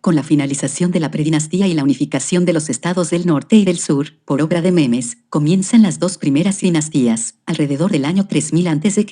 Con la finalización de la predinastía y la unificación de los estados del norte y del sur, por obra de Memes, comienzan las dos primeras dinastías, alrededor del año 3000 a.C.,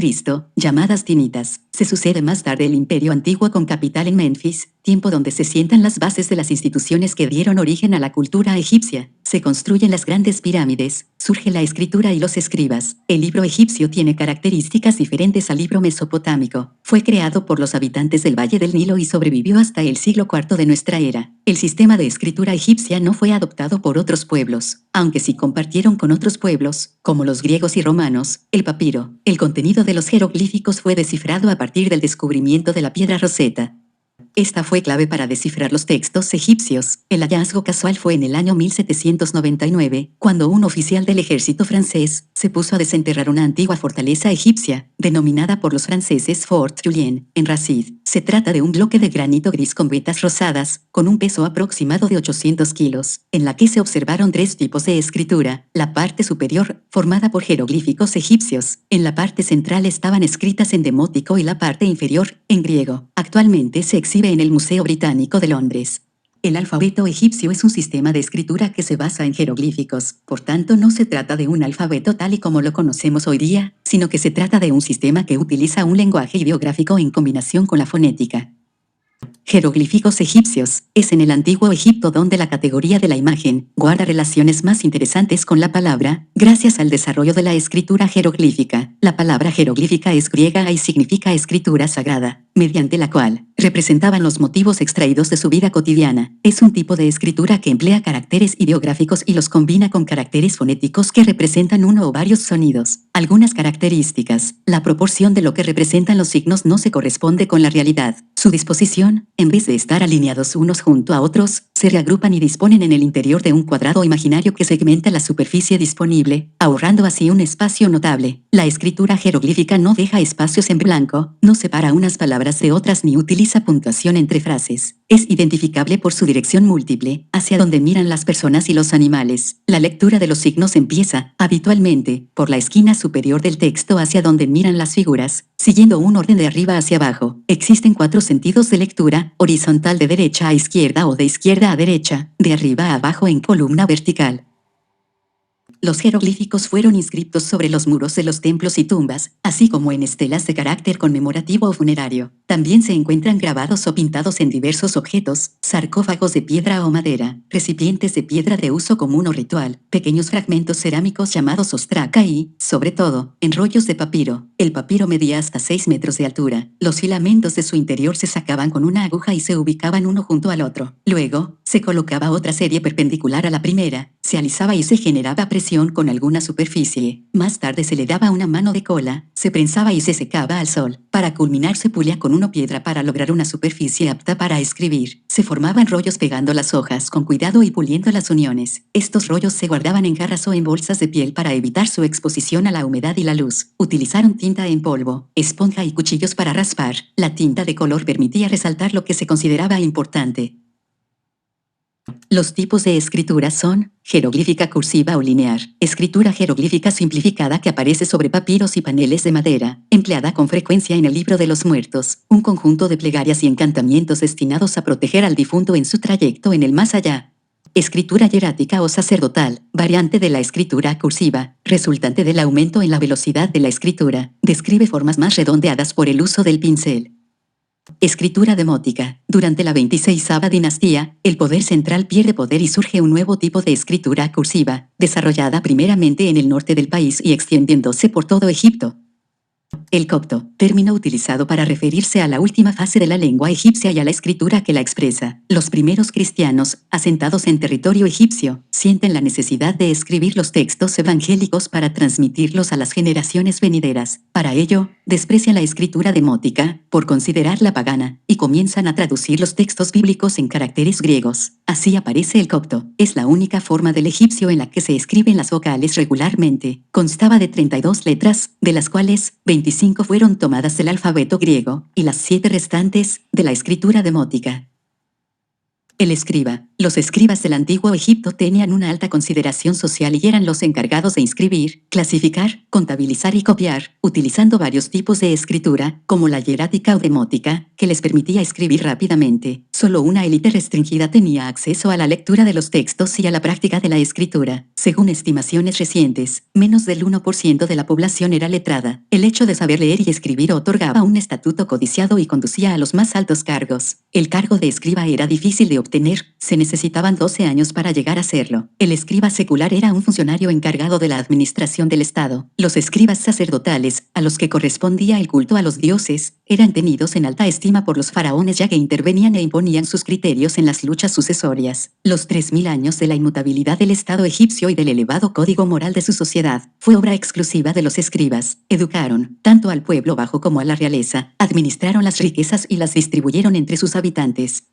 llamadas dinitas. Se sucede más tarde el Imperio Antiguo con capital en Menfis, tiempo donde se sientan las bases de las instituciones que dieron origen a la cultura egipcia. Se construyen las grandes pirámides, surge la escritura y los escribas. El libro egipcio tiene características diferentes al libro mesopotámico. Fue creado por los habitantes del Valle del Nilo y sobrevivió hasta el siglo IV de nuestra era. El sistema de escritura egipcia no fue adoptado por otros pueblos, aunque sí compartieron con otros pueblos, como los griegos y romanos, el papiro. El contenido de los jeroglíficos fue descifrado a partir del descubrimiento de la piedra Rosetta. Esta fue clave para descifrar los textos egipcios. El hallazgo casual fue en el año 1799, cuando un oficial del ejército francés se puso a desenterrar una antigua fortaleza egipcia, denominada por los franceses Fort Julien, en Rasid. Se trata de un bloque de granito gris con vetas rosadas, con un peso aproximado de 800 kilos, en la que se observaron tres tipos de escritura. La parte superior, formada por jeroglíficos egipcios. En la parte central estaban escritas en demótico y la parte inferior, en griego. Actualmente se exhibe en el Museo Británico de Londres. El alfabeto egipcio es un sistema de escritura que se basa en jeroglíficos, por tanto no se trata de un alfabeto tal y como lo conocemos hoy día, sino que se trata de un sistema que utiliza un lenguaje ideográfico en combinación con la fonética. Jeroglíficos egipcios. Es en el antiguo Egipto donde la categoría de la imagen guarda relaciones más interesantes con la palabra, gracias al desarrollo de la escritura jeroglífica. La palabra jeroglífica es griega y significa escritura sagrada, mediante la cual representaban los motivos extraídos de su vida cotidiana. Es un tipo de escritura que emplea caracteres ideográficos y los combina con caracteres fonéticos que representan uno o varios sonidos. Algunas características. La proporción de lo que representan los signos no se corresponde con la realidad. Su disposición, en vez de estar alineados unos junto a otros, se reagrupan y disponen en el interior de un cuadrado imaginario que segmenta la superficie disponible, ahorrando así un espacio notable. La escritura jeroglífica no deja espacios en blanco, no separa unas palabras de otras ni utiliza puntuación entre frases. Es identificable por su dirección múltiple, hacia donde miran las personas y los animales. La lectura de los signos empieza, habitualmente, por la esquina superior del texto hacia donde miran las figuras, siguiendo un orden de arriba hacia abajo. Existen 4 sentidos de lectura: horizontal de derecha a izquierda o de izquierda a derecha, de arriba a abajo en columna vertical. Los jeroglíficos fueron inscritos sobre los muros de los templos y tumbas, así como en estelas de carácter conmemorativo o funerario. También se encuentran grabados o pintados en diversos objetos: sarcófagos de piedra o madera, recipientes de piedra de uso común o ritual, pequeños fragmentos cerámicos llamados ostraca y, sobre todo, en rollos de papiro. El papiro medía hasta 6 metros de altura. Los filamentos de su interior se sacaban con una aguja y se ubicaban uno junto al otro. Luego, se colocaba otra serie perpendicular a la primera, se alisaba y se generaba presión con alguna superficie. Más tarde se le daba una mano de cola, se prensaba y se secaba al sol. Para culminar se pulía con una piedra para lograr una superficie apta para escribir. Se formaban rollos pegando las hojas con cuidado y puliendo las uniones. Estos rollos se guardaban en jarras o en bolsas de piel para evitar su exposición a la humedad y la luz. Utilizaron tinta en polvo, esponja y cuchillos para raspar. La tinta de color permitía resaltar lo que se consideraba importante. Los tipos de escritura son jeroglífica cursiva o lineal, escritura jeroglífica simplificada que aparece sobre papiros y paneles de madera, empleada con frecuencia en el libro de los muertos, un conjunto de plegarias y encantamientos destinados a proteger al difunto en su trayecto en el más allá. Escritura hierática o sacerdotal, variante de la escritura cursiva, resultante del aumento en la velocidad de la escritura, describe formas más redondeadas por el uso del pincel. Escritura demótica. Durante la 26ª dinastía, el poder central pierde poder y surge un nuevo tipo de escritura cursiva, desarrollada primeramente en el norte del país y extendiéndose por todo Egipto. El copto, término utilizado para referirse a la última fase de la lengua egipcia y a la escritura que la expresa. Los primeros cristianos, asentados en territorio egipcio, sienten la necesidad de escribir los textos evangélicos para transmitirlos a las generaciones venideras. Para ello, desprecian la escritura demótica, por considerarla pagana, y comienzan a traducir los textos bíblicos en caracteres griegos. Así aparece el copto. Es la única forma del egipcio en la que se escriben las vocales regularmente. Constaba de 32 letras, de las cuales 25 fueron tomadas del alfabeto griego, y las 7 restantes, de la escritura demótica. El escriba. Los escribas del antiguo Egipto tenían una alta consideración social y eran los encargados de inscribir, clasificar, contabilizar y copiar, utilizando varios tipos de escritura, como la hierática o demótica, que les permitía escribir rápidamente. Solo una élite restringida tenía acceso a la lectura de los textos y a la práctica de la escritura. Según estimaciones recientes, menos del 1% de la población era letrada. El hecho de saber leer y escribir otorgaba un estatuto codiciado y conducía a los más altos cargos. El cargo de escriba era difícil de obtener, se necesitaban 12 años para llegar a serlo. El escriba secular era un funcionario encargado de la administración del Estado. Los escribas sacerdotales, a los que correspondía el culto a los dioses, eran tenidos en alta estima por los faraones ya que intervenían e imponían sus criterios en las luchas sucesorias. Los 3000 años de la inmutabilidad del Estado egipcio y del elevado código moral de su sociedad fue obra exclusiva de los escribas. Educaron, tanto al pueblo bajo como a la realeza, administraron las riquezas y las distribuyeron entre sus habitantes.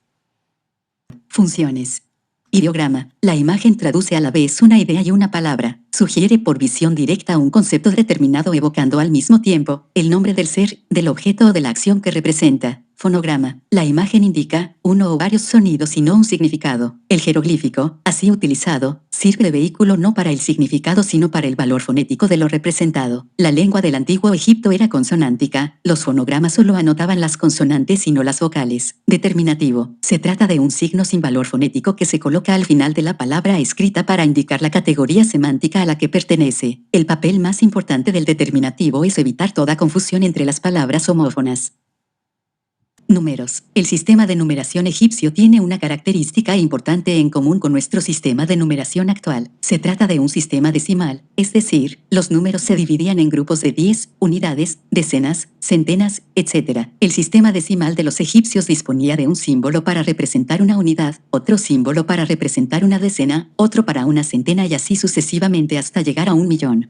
Funciones. Ideograma. La imagen traduce a la vez una idea y una palabra. Sugiere por visión directa un concepto determinado evocando al mismo tiempo el nombre del ser, del objeto o de la acción que representa. Fonograma. La imagen indica uno o varios sonidos y no un significado. El jeroglífico, así utilizado, sirve de vehículo no para el significado sino para el valor fonético de lo representado. La lengua del antiguo Egipto era consonántica. Los fonogramas solo anotaban las consonantes y no las vocales. Determinativo. Se trata de un signo sin valor fonético que se coloca al final de la palabra escrita para indicar la categoría semántica a la que pertenece. El papel más importante del determinativo es evitar toda confusión entre las palabras homófonas. Números. El sistema de numeración egipcio tiene una característica importante en común con nuestro sistema de numeración actual. Se trata de un sistema decimal, es decir, los números se dividían en grupos de 10, unidades, decenas, centenas, etc. El sistema decimal de los egipcios disponía de un símbolo para representar una unidad, otro símbolo para representar una decena, otro para una centena y así sucesivamente hasta llegar a 1.000.000.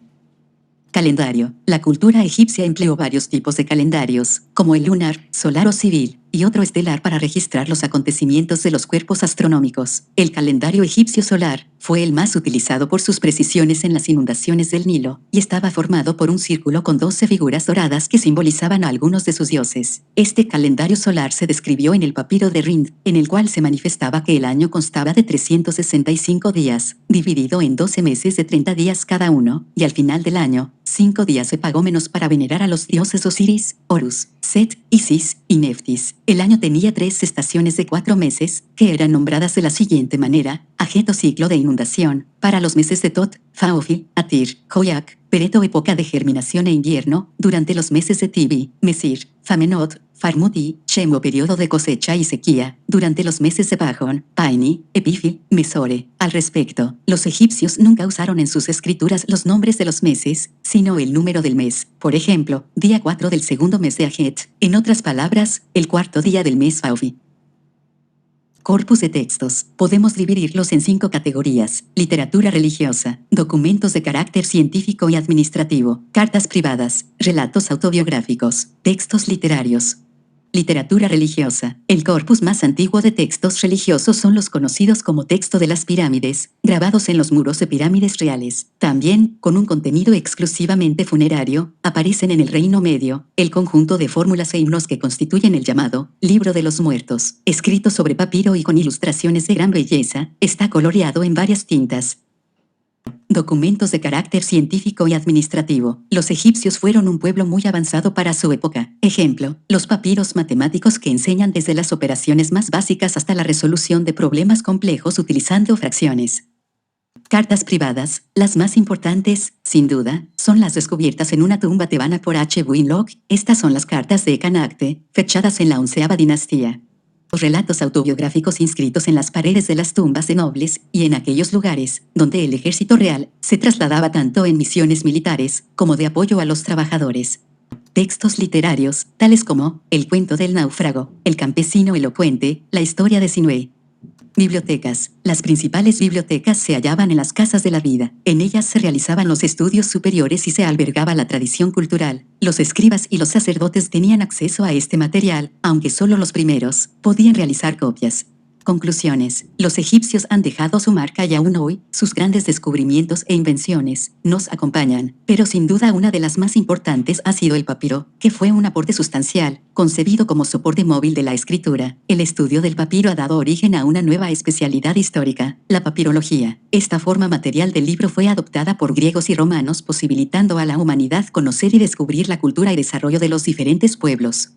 Calendario. La cultura egipcia empleó varios tipos de calendarios, como el lunar, solar o civil, y otro estelar para registrar los acontecimientos de los cuerpos astronómicos. El calendario egipcio solar fue el más utilizado por sus precisiones en las inundaciones del Nilo, y estaba formado por un círculo con 12 figuras doradas que simbolizaban a algunos de sus dioses. Este calendario solar se describió en el papiro de Rind, en el cual se manifestaba que el año constaba de 365 días, dividido en 12 meses de 30 días cada uno, y al final del año, 5 días se pagó menos para venerar a los dioses Osiris, Horus, Set, Isis y Neftis. El año tenía 3 estaciones de 4 meses, que eran nombradas de la siguiente manera: Ajeto, ciclo de inundación, para los meses de Tot, Faofi, Atir, Joyak, Pereto, época de germinación e invierno, durante los meses de Tibi, Mesir, Famenot, Farmuti, Shemo, periodo de cosecha y sequía, durante los meses de Pajón, Paini, Epifil, Mesore. Al respecto, los egipcios nunca usaron en sus escrituras los nombres de los meses, sino el número del mes. Por ejemplo, día 4 del segundo mes de Ajet, en otras palabras, el cuarto día del mes Faofi. Corpus de textos. Podemos dividirlos en 5 categorías: literatura religiosa, documentos de carácter científico y administrativo, cartas privadas, relatos autobiográficos, textos literarios. Literatura religiosa. El corpus más antiguo de textos religiosos son los conocidos como texto de las pirámides, grabados en los muros de pirámides reales. También, con un contenido exclusivamente funerario, aparecen en el Reino Medio el conjunto de fórmulas e himnos que constituyen el llamado Libro de los Muertos. Escrito sobre papiro y con ilustraciones de gran belleza, está coloreado en varias tintas. Documentos de carácter científico y administrativo. Los egipcios fueron un pueblo muy avanzado para su época. Ejemplo, los papiros matemáticos que enseñan desde las operaciones más básicas hasta la resolución de problemas complejos utilizando fracciones. Cartas privadas. Las más importantes, sin duda, son las descubiertas en una tumba tebana por H. Winlock. Estas son las cartas de Ekanakte, fechadas en la 11ª dinastía. Los relatos autobiográficos inscritos en las paredes de las tumbas de nobles y en aquellos lugares donde el ejército real se trasladaba tanto en misiones militares como de apoyo a los trabajadores. Textos literarios, tales como El cuento del náufrago, El campesino elocuente, La historia de Sinué. Bibliotecas. Las principales bibliotecas se hallaban en las casas de la vida. En ellas se realizaban los estudios superiores y se albergaba la tradición cultural. Los escribas y los sacerdotes tenían acceso a este material, aunque solo los primeros podían realizar copias. Conclusiones. Los egipcios han dejado su marca y aún hoy, sus grandes descubrimientos e invenciones nos acompañan, pero sin duda una de las más importantes ha sido el papiro, que fue un aporte sustancial, concebido como soporte móvil de la escritura. El estudio del papiro ha dado origen a una nueva especialidad histórica, la papirología. Esta forma material del libro fue adoptada por griegos y romanos, posibilitando a la humanidad conocer y descubrir la cultura y desarrollo de los diferentes pueblos.